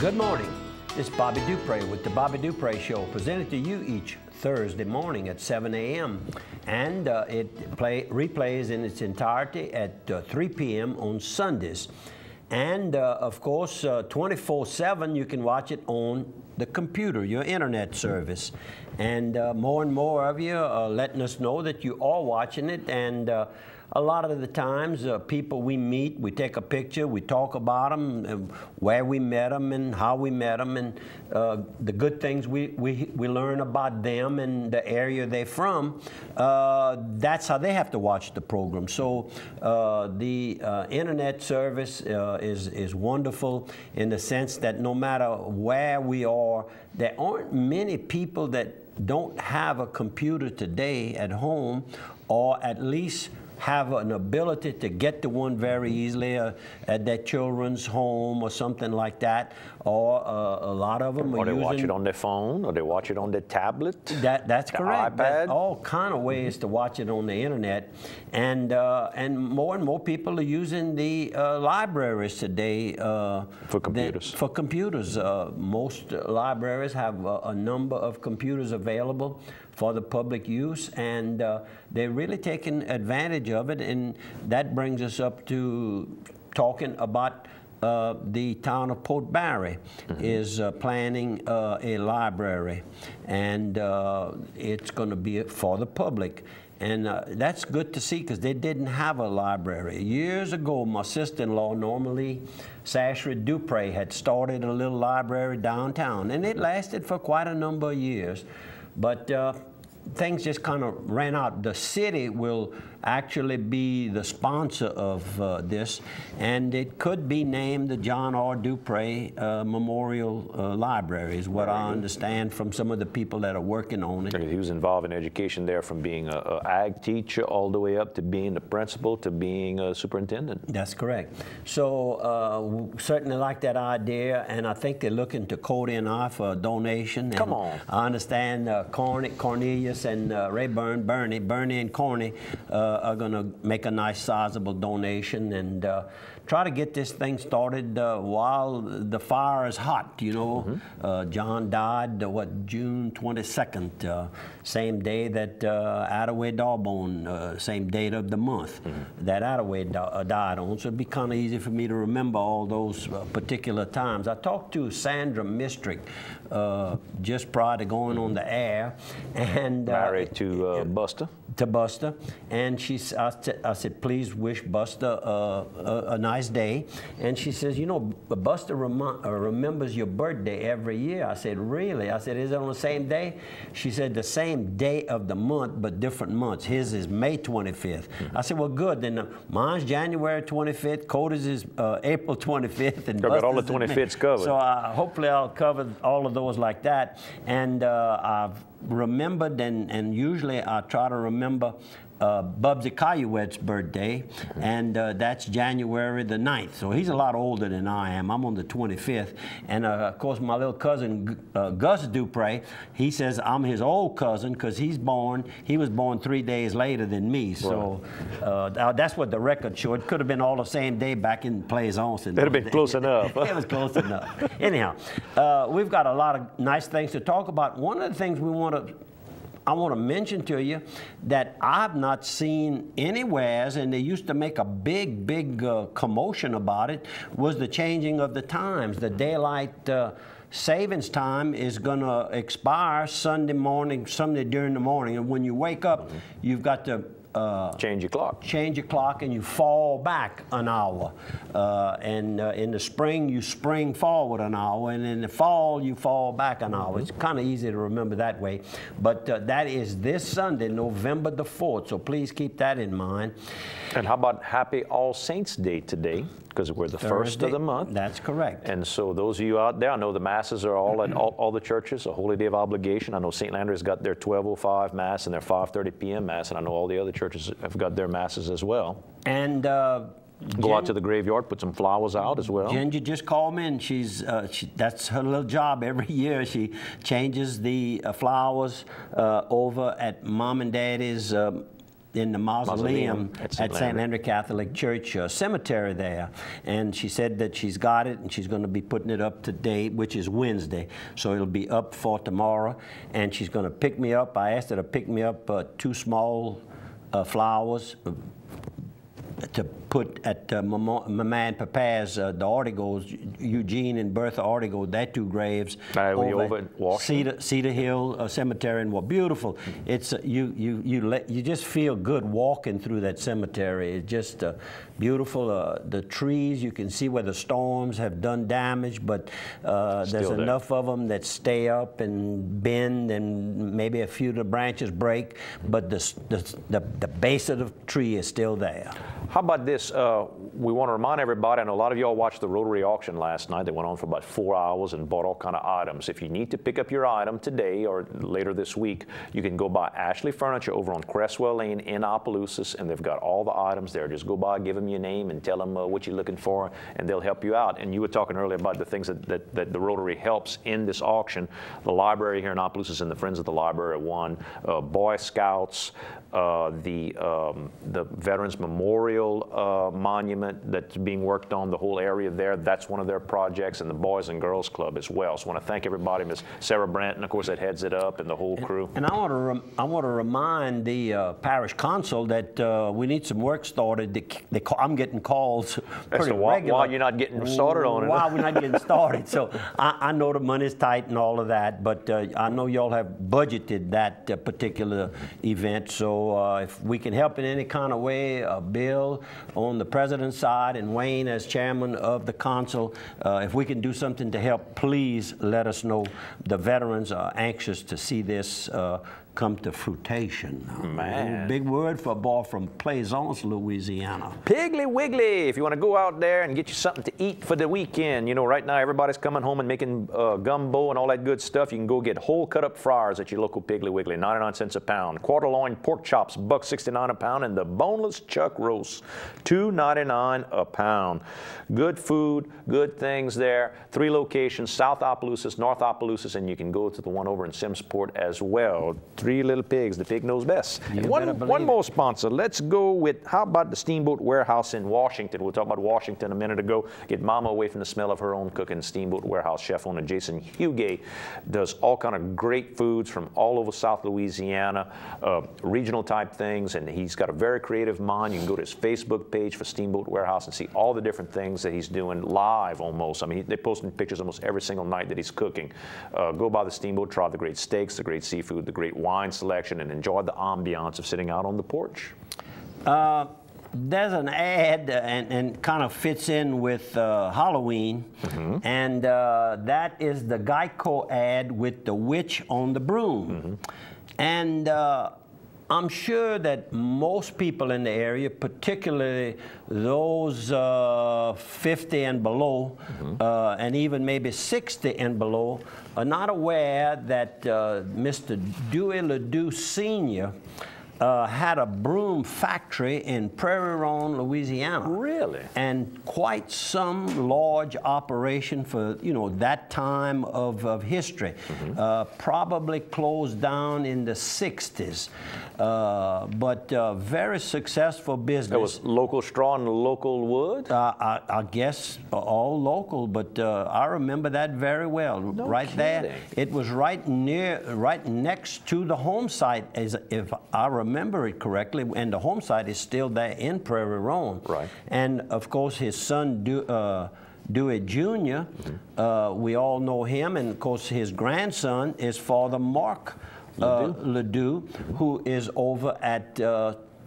Good morning. This is Bobby Dupre with the Bobby Dupre Show, presented to you each Thursday morning at 7 a.m. And it replays in its entirety at 3 p.m. on Sundays. And of course, 24/7, you can watch it on the computer, your internet service. And more of you are letting us know that you are watching it. And a lot of the times, people we meet, we take a picture, we talk about them, where we met them and how we met them, and the good things we learn about them and the area they're from. That's how they have to watch the program. So the internet service is wonderful in the sense that no matter where we are, there aren't many people that don't have a computer today at home, or at least have an ability to get to one very easily at their children's home or something like that, or a lot of them or they watch it on their phone, or they watch it on their tablet. That's correct. iPad. All kind of ways to watch it on the internet, and more people are using the libraries today for computers. For computers, most libraries have a number of computers available for the public use, and they're really taking advantage of it. And that brings us up to talking about the town of Port Barre is planning a library, and it's going to be for the public. And that's good to see, because they didn't have a library. Years ago, my sister-in-law, normally Sashra Dupre, had started a little library downtown, and it lasted for quite a number of years. But things just kind of ran out. The city will actually be the sponsor of this, and it could be named the John R. Dupre Memorial Library, is what I understand from some of the people that are working on it. He was involved in education there, from being an ag teacher all the way up to being the principal to being a superintendent. That's correct. So certainly like that idea, and I think they're looking to Cody and I for a donation. Come on. I understand Cornelius and Rayburn, Bernie and Corny are going to make a nice sizable donation and try to get this thing started while the fire is hot, you know. John died, June 22nd, same day that Attaway Darbone, same date of the month that Attaway died on. So it'd be kind of easy for me to remember all those particular times. I talked to Sandra Mistrick just prior to going on the air, and married to Buster. To Buster, and I said, please wish Buster a nice day. And she says, you know, Buster remembers your birthday every year. I said, really? I said, is it on the same day? She said, the same day of the month, but different months. His is May 25th. I said, well, good. Then mine's January 25th. Cody's is April 25th. And got all the 25ths covered. So hopefully I'll cover all of those like that. And I've remembered, and usually I try to remember Bubsy Caillouette's birthday, and that's January the 9th. So he's a lot older than I am. I'm on the 25th. And of course, my little cousin, Gus Dupre, he says I'm his old cousin because he was born 3 days later than me. So that's what the record showed. It could have been all the same day back in Plaisance. That'd have been close enough. It was close enough. Anyhow, we've got a lot of nice things to talk about. One of the things I want to mention to you that I've not seen anywhere, and they used to make a big commotion about it, was the changing of the times. The daylight savings time is going to expire Sunday during the morning, and when you wake up, you've got to change your clock. Change your clock, and you fall back an hour. And in the spring, you spring forward an hour, and in the fall, you fall back an hour. It's kind of easy to remember that way. But that is this Sunday, November the 4th, so please keep that in mind. And how about Happy All Saints Day today? Because we're the first of the month. That's correct. And so those of you out there, I know the masses are all at all the churches, a holy day of obligation. I know St. Landry's got their 12:05 Mass and their 5:30 p.m. Mass, and I know all the other churches have got their masses as well. And go out to the graveyard, put some flowers out as well. Ginger just called me, and that's her little job every year. She changes the flowers over at Mom and Daddy's in the mausoleum at St. Landry Catholic Church cemetery there. And she said that she's got it and she's going to be putting it up today, which is Wednesday. So it'll be up for tomorrow. And she's going to pick me up. I asked her to pick me up 2 small flowers to put at Mama and Papa's, the Artigos, Eugene and Bertha Artigo, their 2 graves over at Cedar Hill Cemetery, and were beautiful. It's you just feel good walking through that cemetery. It's just beautiful. The trees, you can see where the storms have done damage, but there's enough of them that stay up and bend, and maybe a few of the branches break, but the base of the tree is still there. How about this? We want to remind everybody, I know a lot of y'all watched the Rotary auction last night. They went on for about 4 hours and bought all kind of items. If you need to pick up your item today or later this week, you can go by Ashley Furniture over on Cresswell Lane in Opelousas, and they've got all the items there. Just go by, give them your name, and tell them what you're looking for, and they'll help you out. And you were talking earlier about the things that the Rotary helps in this auction. The library here in Opelousas and the Friends of the Library won. Boy Scouts, the Veterans Memorial Monument that's being worked on, the whole area there, that's one of their projects, and the Boys and Girls Club as well. So I want to thank everybody, Miss Sarah Branton, of course, that heads it up, and the whole crew. And I want to remind the parish consul that we need some work started. I'm getting calls pretty regular. Why you're not getting started on it? Why we're not getting started. So I know the money's tight and all of that, but I know y'all have budgeted that particular event. So if we can help in any kind of way, Bill on the president's side and Wayne as chairman of the council, if we can do something to help, please let us know. The veterans are anxious to see this come to fruition. Man. Big word for a boy from Plaisance, Louisiana. Piggly Wiggly, if you want to go out there and get you something to eat for the weekend. You know, right now everybody's coming home and making gumbo and all that good stuff. You can go get whole cut up fryers at your local Piggly Wiggly, 99 cents a pound. Quarter loin pork chops, $1.69 a pound, and the boneless chuck roast, $2.99 a pound. Good food, good things there. 3 locations, South Opelousas, North Opelousas, and you can go to the one over in Simmsport as well. 3 little pigs, the pig knows best. And one more sponsor. Let's go with, how about the Steamboat Warehouse in Washington? We'll talk about Washington a minute ago. Get Mama away from the smell of her own cooking. Steamboat Warehouse chef owner Jason Hugay does all kind of great foods from all over South Louisiana, regional type things, and he's got a very creative mind. You can go to his Facebook page for Steamboat Warehouse and see all the different things that he's doing live almost. I mean, they're posting pictures almost every single night that he's cooking. Go by the Steamboat, try the great steaks, the great seafood, the great wine selection, and enjoy the ambiance of sitting out on the porch. There's an ad and kind of fits in with Halloween, and that is the Geico ad with the witch on the broom. And I'm sure that most people in the area, particularly those 50 and below, and even maybe 60 and below, are not aware that Mr. Dewey Ledoux Sr. Had a broom factory in Prairie Ronde, Louisiana. Really? And quite some large operation for, you know, that time of history. Probably closed down in the 60s. But very successful business. It was local straw and local wood? I guess all local, but I remember that very well. No right kidding. There. It was right next to the home site, as if I remember it correctly, and the home site is still there in Prairie Ronde. Right. And of course his son Dewey Jr., we all know him, and of course his grandson is Father Mark Ledoux, who is over at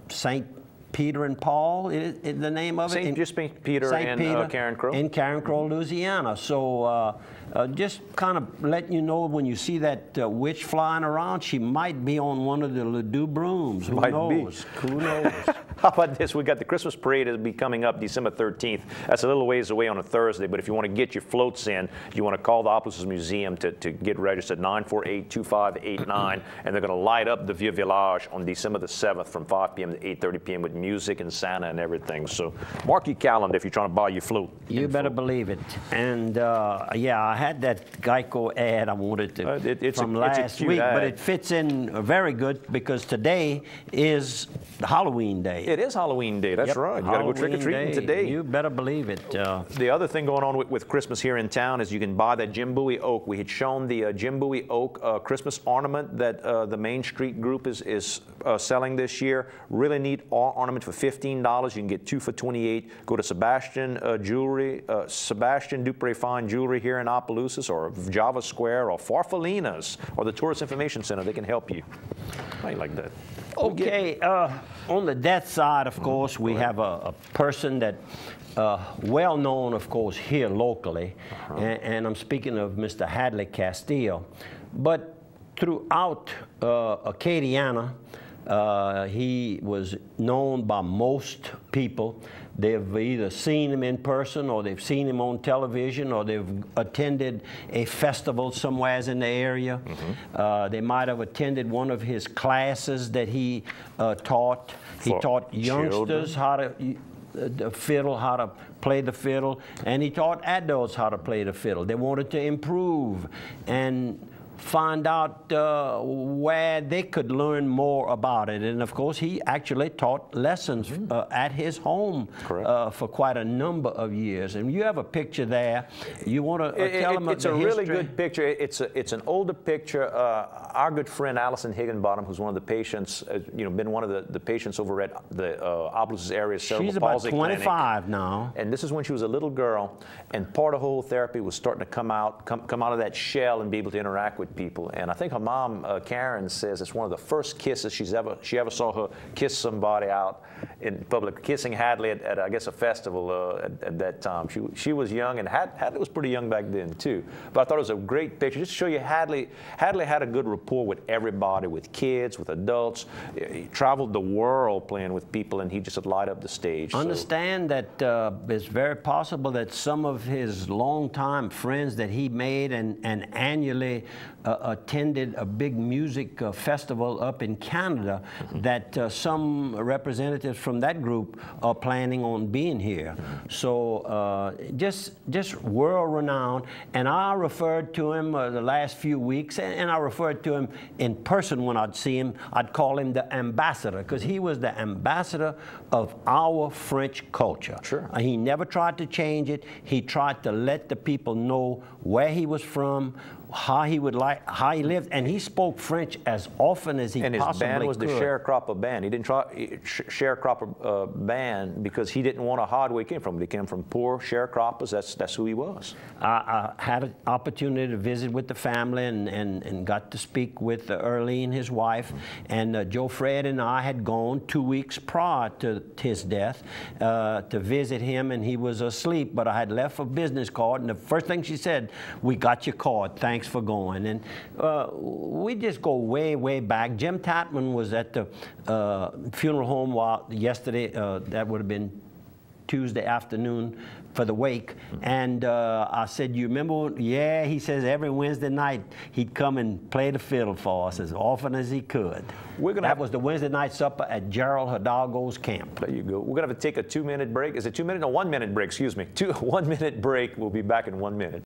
St. Peter and Paul, is the name of it? Just Peter and Karen Crow? In Karen Crow, Louisiana. So just kind of letting you know, when you see that witch flying around, she might be on one of the Ledoux brooms. Who knows? Who knows? How about this? We got the Christmas parade will be coming up December 13th. That's a little ways away on a Thursday, but if you want to get your floats in, you want to call the Opelousas Museum to get registered, 948-2589, and they're going to light up the Vieux Village on December the 7th from 5 p.m. to 8:30 p.m. with music and Santa and everything. So mark your calendar if you're trying to buy your float. You better believe it. And yeah, I had that Geico ad I wanted to from last week, but it fits in very good because today is Halloween Day. It is Halloween Day, that's right. You got to go trick-or-treating today. You better believe it. The other thing going on with Christmas here in town is you can buy that Jim Bowie oak. We had shown the Jim Bowie oak Christmas ornament that the Main Street group is selling this year. Really neat ornament for $15. You can get 2 for $28. Go to Sebastian Jewelry, Sebastian Dupre Fine Jewelry here in Opelousas, or Java Square, or Farfalina's, or the Tourist Information Center. They can help you. How you like that? Okay, on the death side, of course, we have a person that well known, of course, here locally, and I'm speaking of Mr. Hadley Castillo. But throughout Acadiana, he was known by most people. They've either seen him in person, or they've seen him on television, or they've attended a festival somewhere in the area. They might have attended one of his classes that he taught. He taught youngsters how to the fiddle, how to play the fiddle, and he taught adults how to play the fiddle. They wanted to improve and find out where they could learn more about it. And of course, he actually taught lessons at his home for quite a number of years. And you have a picture there. You want to tell them it's the a really history? good picture. It's an older picture. Our good friend Allison Higginbottom, who's one of the patients, been one of the patients over at the Opelousas area cerebral palsy clinic. She's about 25 now. And this is when she was a little girl, and part of whole therapy was starting to come out of that shell and be able to interact with people. And I think her mom, Karen, says it's one of the first kisses she ever saw her kiss somebody out in public, kissing Hadley at I guess a festival at that time. She was young, and Hadley was pretty young back then too. But I thought it was a great picture just to show you Hadley had a good rapport with everybody, with kids, with adults. He traveled the world playing with people, and he just would light up the stage. Understand that it's very possible that some of his longtime friends that he made and annually attended a big music festival up in Canada, that some representatives from that group are planning on being here. So just world-renowned. And I referred to him the last few weeks, and I referred to him in person when I'd see him. I'd call him the ambassador, because he was the ambassador of our French culture. Sure. He never tried to change it. He tried to let the people know where he was from, how he lived, and he spoke French as often as he possibly could. And his band was the Sharecropper Band. He didn't try Sharecropper Band because he didn't want to hide where he came from. He came from poor sharecroppers. That's who he was. I had an opportunity to visit with the family and got to speak with Earlene, his wife, and Joe Fred and I had gone 2 weeks prior to his death to visit him, and he was asleep, but I had left a business card, and the first thing she said, "We got your card, thanks for going." And we just go way back. Jim Tatman was at the funeral home yesterday. That would have been Tuesday afternoon for the wake. And I said, "You remember?" "Yeah," he says, "every Wednesday night he'd come and play the fiddle for us as often as he could." That was the Wednesday night supper at Gerald Hidalgo's camp. There you go. We're going to have to take a 2-minute break. Is it 2 minutes? No, 1 minute break, excuse me. 1 minute break. We'll be back in 1 minute.